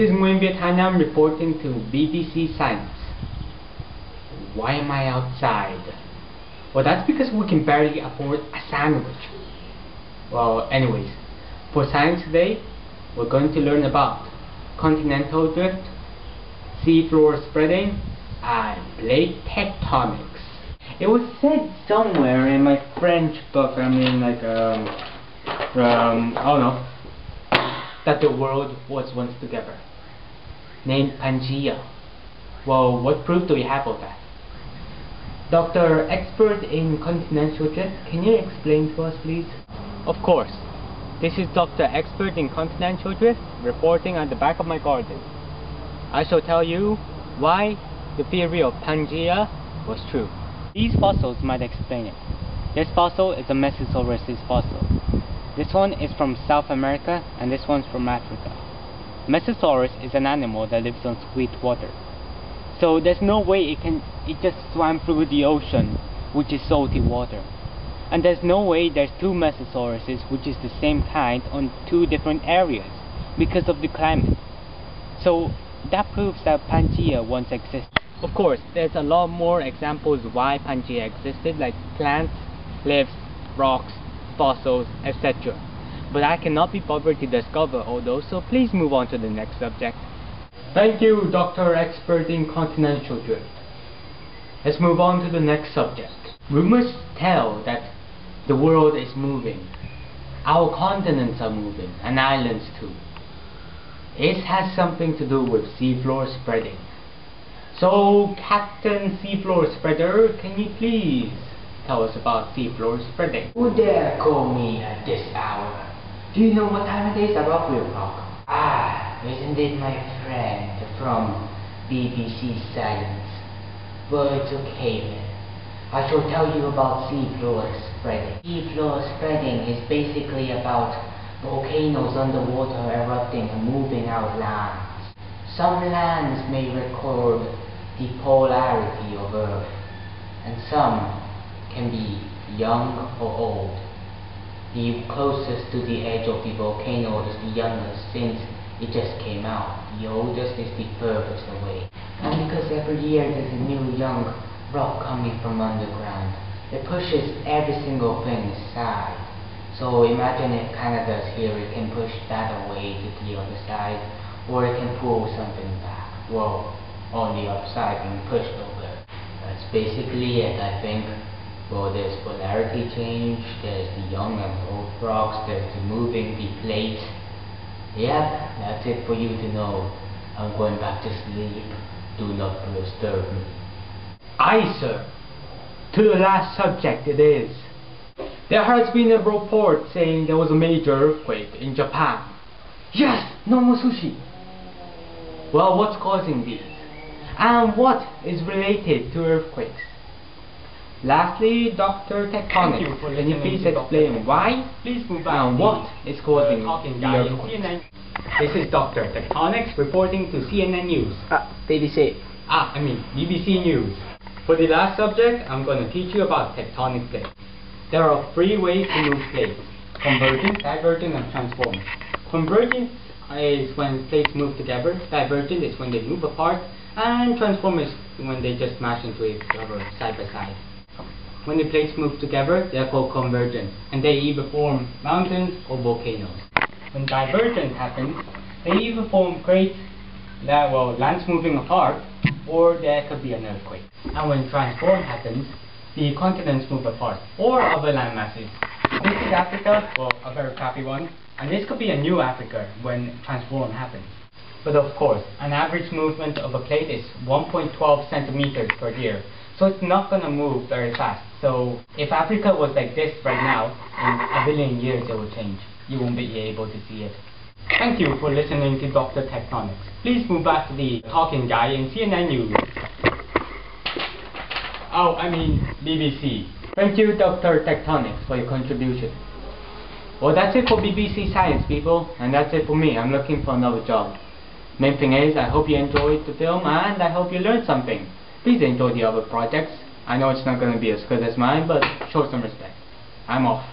is nvhnam reporting to BBC Science. Why am I outside? Well, that's because we can barely afford a sandwich. Well, anyways, for science today, we're going to learn about continental drift, seafloor spreading, and plate tectonics. It was said somewhere in my French book, I don't know, that the world was once together, named Pangea. Well, what proof do we have of that? Doctor, expert in continental drift, can you explain to us, please? Of course. This is Dr. Expert in Continental Drift, reporting at the back of my garden. I shall tell you why the theory of Pangea was true. These fossils might explain it. This fossil is a Mesosaurus fossil. This one is from South America and this one's from Africa. Mesosaurus is an animal that lives on sweet water. So there's no way it just swam through the ocean, which is salty water. And there's no way there's two Mesosauruses which is the same kind on two different areas because of the climate. So that proves that Pangea once existed. Of course, there's a lot more examples why Pangea existed, like plants, cliffs, rocks, fossils, etc. But I cannot be bothered to discover all those, so please move on to the next subject. Thank you, Dr. Expert in Continental Drift. Let's move on to the next subject. Rumors tell that the world is moving. Our continents are moving, and islands too. It has something to do with seafloor spreading. So, Captain Seafloor Spreader, can you please tell us about seafloor spreading? Who dare call me at this hour? Do you know what time it is? About 3 o'clock. Ah, isn't it my friend from BBC Science? Well, it's okay then. I shall tell you about seafloor spreading. Seafloor spreading is basically about volcanoes underwater erupting and moving out lands. Some lands may record the polarity of Earth, and some can be young or old. The closest to the edge of the volcano is the youngest, since it just came out. The oldest is the furthest away. And because every year there's a new young rock coming from underground, it pushes every single thing aside. So imagine if Canada's here, it can push that away to the other side, or it can pull something back. Well, on the other side and pushed over. That's basically it, I think. Well, there's polarity change, there's the young and old rocks, there's the moving, the plates. Yep, that's it for you to know. I'm going back to sleep. Do not disturb me. Aye, sir. To the last subject it is. There has been a report saying there was a major earthquake in Japan. Yes! No more sushi! Well, what's causing these? And what is related to earthquakes? Lastly, Dr. Tectonic, can you please explain why and what is causing the earthquakes? This is Dr. Tectonic reporting to CNN News. BBC. BBC News. For the last subject, I'm going to teach you about tectonic plates. There are 3 ways to move plates: convergence, divergent, and transform. Convergence is when plates move together, divergent is when they move apart, and transform is when they just smash into each other side by side. When the plates move together, they are called convergent, and they either form mountains or volcanoes. When divergence happens, they either form crates, lands moving apart, or there could be an earthquake. And when transform happens, the continents move apart, or other land masses. This is Africa, well, a very crappy one, and this could be a new Africa when transform happens. But of course, an average movement of a plate is 1.12 centimeters per year, so it's not going to move very fast. So if Africa was like this right now, in a billion years it will change. You won't be able to see it. Thank you for listening to Dr. Tectonics. Please move back to the talking guy in CNN News. BBC. Thank you, Dr. Tectonics, for your contribution. Well, that's it for BBC Science, people, and that's it for me. I'm looking for another job. Main thing is, I hope you enjoyed the film, and I hope you learned something. Please enjoy the other projects. I know it's not going to be as good as mine, but show some respect. I'm off.